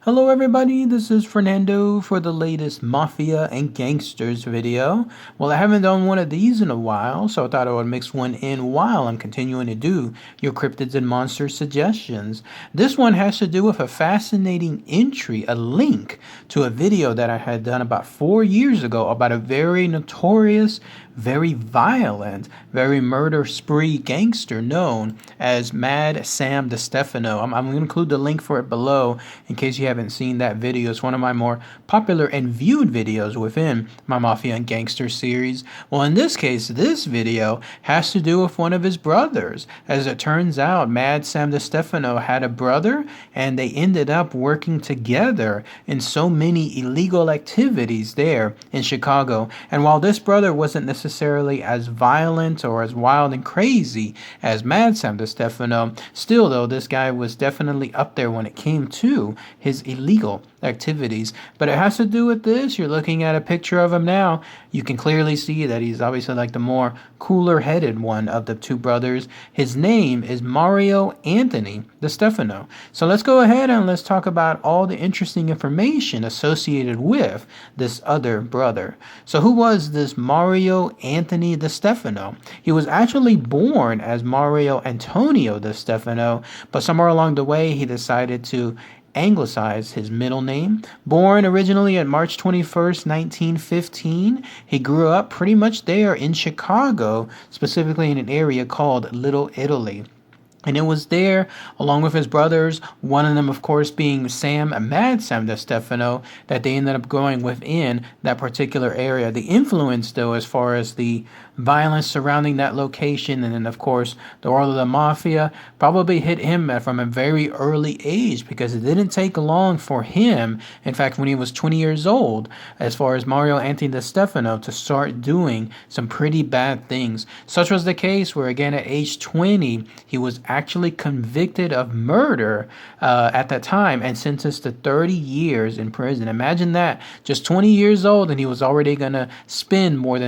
Hello everybody, this is Fernando for the latest Mafia and Gangsters video. Well, I haven't done one of these in a while, so I thought I would mix one in while I'm continuing to do your cryptids and monsters suggestions. This one has to do with a fascinating entry, a link to a video that I had done about 4 years ago about a very notorious, very violent, very murder spree gangster known as Mad Sam DeStefano. I'm going to include the link for it below in case you haven't seen that video. It's one of my more popular and viewed videos within my Mafia and Gangster series. Well, in this case, this video has to do with one of his brothers. As it turns out, Mad Sam DeStefano had a brother, and they ended up working together in so many illegal activities there in Chicago. And while this brother wasn't necessarily as violent or as wild and crazy as Mad Sam DeStefano, still though, this guy was definitely up there when it came to his illegal activities. But it has to do with this. You're looking at a picture of him now. You can clearly see that he's obviously like the more cooler headed one of the two brothers. His name is Mario Anthony DeStefano. So let's go ahead and let's talk about all the interesting information associated with this other brother. So who was this Mario Anthony DeStefano? He was actually born as Mario Antonio DeStefano, but somewhere along the way he decided to anglicized his middle name. Born originally on March 21st, 1915, he grew up pretty much there in Chicago, specifically in an area called Little Italy. And it was there, along with his brothers, one of them, of course, being Mad Sam DeStefano, that they ended up growing within that particular area. The influence, though, as far as the violence surrounding that location, and then, of course, the world of the mafia, probably hit him from a very early age, because it didn't take long for him, in fact, when he was 20 years old, as far as Mario Anthony DeStefano, to start doing some pretty bad things. Such was the case where, again, at age 20, he was actually convicted of murder at that time and sentenced to 30 years in prison. Imagine that, just 20 years old, and he was already going to spend more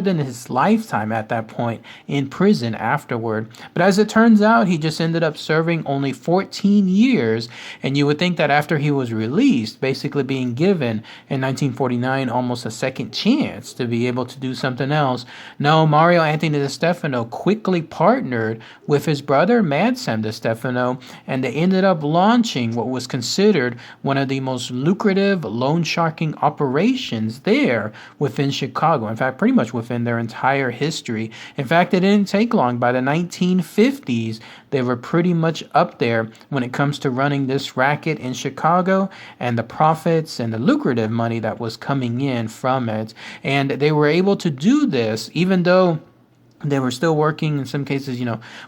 than his lifetime at that point in prison afterward. But as it turns out, he just ended up serving only 14 years, and you would think that after he was released, basically being given in 1949 almost a second chance to be able to do something else. No, Mario Anthony DeStefano quickly partnered with his brother Mad Sam DeStefano, and they ended up launching what was considered one of the most lucrative loan sharking operations there within Chicago. In fact, pretty much within their entire history. In fact, it didn't take long. By the 1950s, they were pretty much up there when it comes to running this racket in Chicago and the profits and the lucrative money that was coming in from it. And they were able to do this even though they were still working in some cases,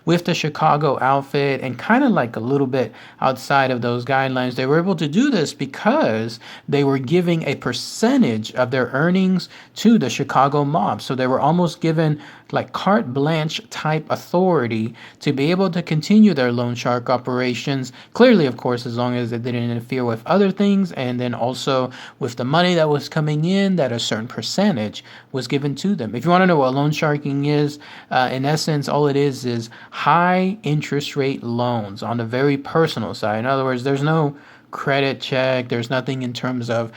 with the Chicago outfit and kind of like a little bit outside of those guidelines. They were able to do this because they were giving a percentage of their earnings to the Chicago mob. So they were almost given like carte blanche type authority to be able to continue their loan shark operations. Clearly, of course, as long as it didn't interfere with other things, and then also with the money that was coming in, that a certain percentage was given to them. If you want to know what loan sharking is, in essence, all it is high interest rate loans on the very personal side. In other words, there's no credit check. There's nothing in terms of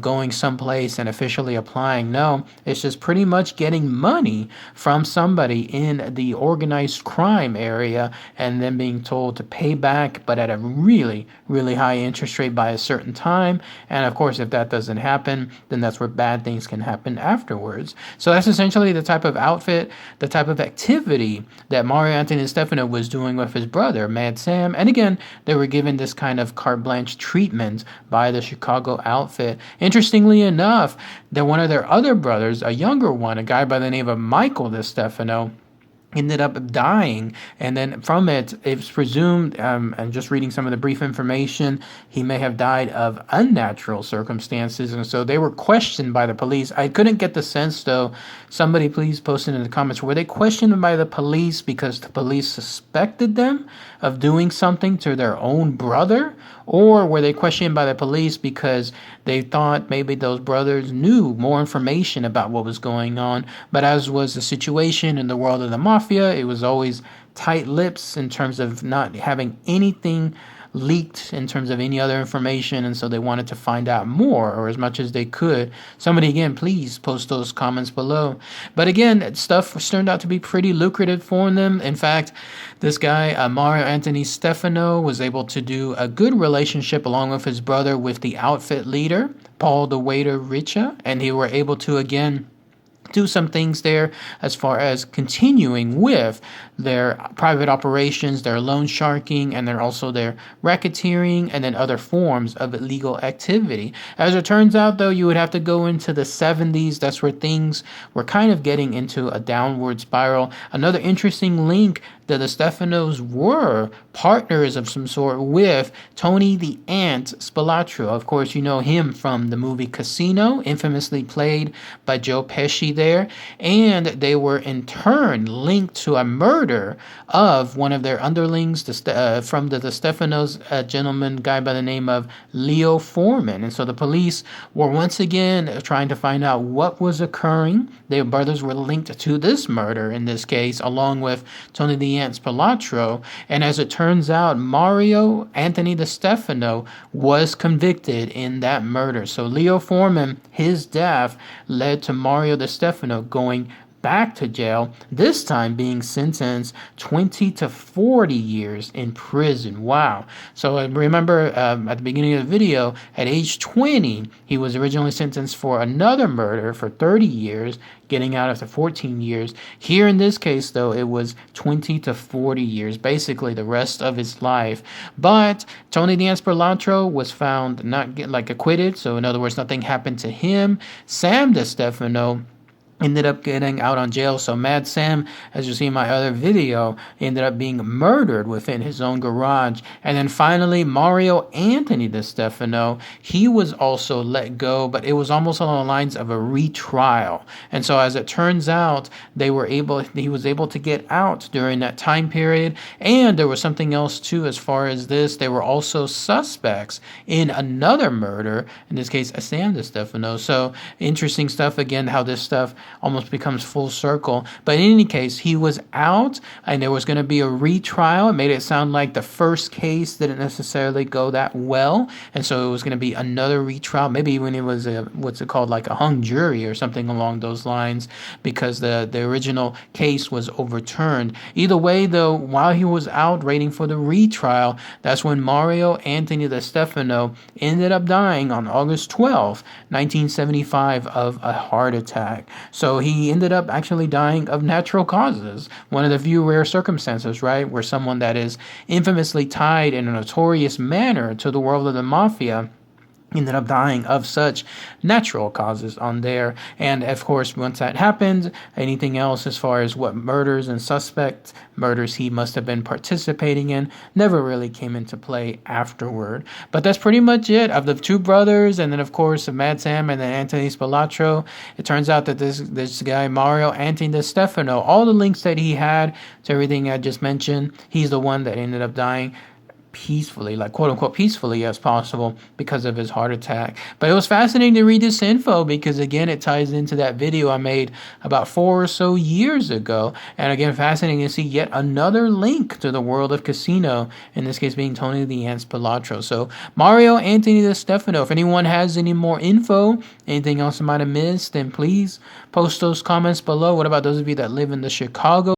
going someplace and officially applying. No, it's just pretty much getting money from somebody in the organized crime area and then being told to pay back, but at a really, really high interest rate by a certain time. And of course, if that doesn't happen, then that's where bad things can happen afterwards. So that's essentially the type of outfit, the type of activity that Mario Anthony DeStefano was doing with his brother, Mad Sam. And again, they were given this kind of carte blanche treatment by the Chicago outfit. Interestingly enough, that one of their other brothers, a younger one, a guy by the name of Michael DeStefano, ended up dying, and then from it's presumed, and just reading some of the brief information, he may have died of unnatural circumstances, and so they were questioned by the police. I couldn't get the sense, though. Somebody please post it in the comments. Were they questioned by the police because the police suspected them of doing something to their own brother, or were they questioned by the police because they thought maybe those brothers knew more information about what was going on? But as was the situation in the world of the mafia, it was always tight lips in terms of not having anything leaked in terms of any other information, and so they wanted to find out more, or as much as they could. Somebody, again, please post those comments below. But again, stuff turned out to be pretty lucrative for them. In fact, this guy, Mario Anthony DeStefano, was able to do a good relationship along with his brother with the outfit leader, Paul the Waiter Richa, and they were able to, again, do some things there as far as continuing with their private operations, their loan sharking, and then also their racketeering and then other forms of illegal activity. As it turns out, though, you would have to go into the 70s. That's where things were kind of getting into a downward spiral. Another interesting link that the DeStefanos were partners of some sort with Tony the Ant Spilotro. Of course, you know him from the movie Casino, infamously played by Joe Pesci there. And they were in turn linked to a murder of one of their underlings from the DeStefanos, a gentleman, guy by the name of Leo Foreman. And so the police were once again trying to find out what was occurring. Their brothers were linked to this murder in this case, along with Tony the Ant Spilotro. And as it turns out, Mario Anthony DeStefano was convicted in that murder. So Leo Foreman, his death led to Mario DeStefano going back to jail, this time being sentenced 20 to 40 years in prison. Wow. So remember at the beginning of the video, at age 20, he was originally sentenced for another murder for 30 years, getting out after 14 years. Here in this case, though, it was 20 to 40 years, basically the rest of his life. But Tony the Ant Spilotro was found not acquitted. So in other words, nothing happened to him. Sam DeStefano ended up getting out on jail. So Mad Sam, as you see in my other video, ended up being murdered within his own garage. And then finally, Mario Anthony DeStefano, he was also let go, but it was almost along the lines of a retrial. And so as it turns out, he was able to get out during that time period. And there was something else too as far as this. They were also suspects in another murder, in this case, Sam DeStefano. So interesting stuff, again, how this stuff almost becomes full circle. But in any case, he was out and there was going to be a retrial. It made it sound like the first case didn't necessarily go that well. And so it was going to be another retrial. Maybe even it was what's it called, like a hung jury or something along those lines, because the original case was overturned. Either way, though, while he was out waiting for the retrial, that's when Mario Anthony DeStefano ended up dying on August 12th, 1975 of a heart attack. So he ended up actually dying of natural causes. One of the few rare circumstances, right, where someone that is infamously tied in a notorious manner to the world of the mafia ended up dying of such natural causes on there. And of course, once that happened, anything else as far as what murders and suspect murders he must have been participating in never really came into play afterward. But that's pretty much it of the two brothers, and then of course of Mad Sam and then Anthony Spilotro. It turns out that this guy Mario Anthony DeStefano, all the links that he had to everything I just mentioned, he's the one that ended up dying peacefully, like quote unquote peacefully as possible, because of his heart attack. But it was fascinating to read this info because again, it ties into that video I made about 4 or so years ago. And again, fascinating to see yet another link to the world of Casino, in this case being Tony the Ant Spilotro. So Mario Anthony DeStefano, if anyone has any more info, anything else I might have missed, then please post those comments below. What about those of you that live in the Chicago